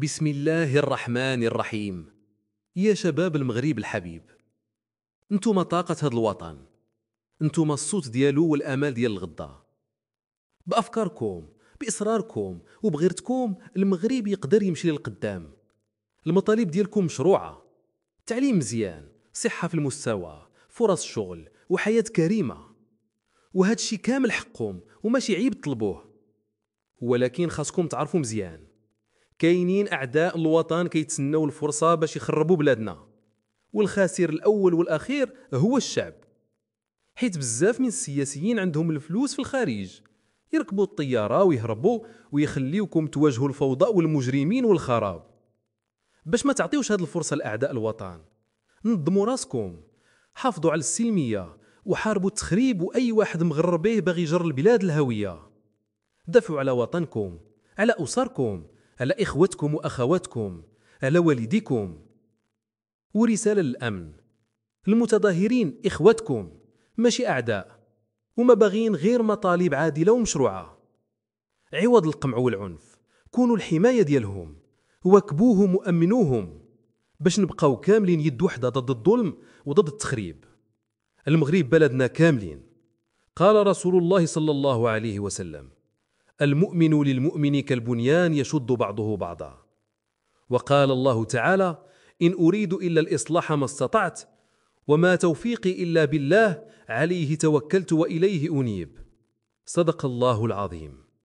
بسم الله الرحمن الرحيم. يا شباب المغرب الحبيب، انتم طاقة هذا الوطن، انتم الصوت ديالو والامال ديال الغدا. بافكاركم، باصراركم وبغيرتكم المغرب يقدر يمشي للقدام. المطالب ديالكم مشروعة: تعليم مزيان، صحة في المستوى، فرص شغل وحياة كريمة. وهذا الشيء كامل حقكم وماشي عيب تطلبوه، ولكن خاصكم تعرفوا مزيان كاينين أعداء الوطن كيتسناو الفرصة باش يخربوا بلادنا، والخاسر الأول والأخير هو الشعب. حيت بزاف من السياسيين عندهم الفلوس في الخارج، يركبوا الطيارة ويهربوا ويخليوكم تواجهوا الفوضى والمجرمين والخراب. باش ما تعطيوش هذه الفرصة لأعداء الوطن، نظموا راسكم، حافظوا على السلمية وحاربوا التخريب وأي واحد مغرر به باغي يجر البلاد الهوية. دافعوا على وطنكم، على أسركم، على إخوتكم وأخواتكم، على والديكم. ورسالة للأمن: المتظاهرين إخوتكم ماشي أعداء، وما باغين غير مطالب عادلة ومشروعة. عوض القمع والعنف كونوا الحماية ديالهم، واكبوهم وأمنوهم باش نبقاو كاملين يد وحدة ضد الظلم وضد التخريب. المغرب بلدنا كاملين. قال رسول الله صلى الله عليه وسلم: المؤمن للمؤمن كالبنيان يشد بعضه بعضا. وقال الله تعالى: إن أريد إلا الإصلاح ما استطعت وما توفيقي إلا بالله عليه توكلت وإليه أنيب. صدق الله العظيم.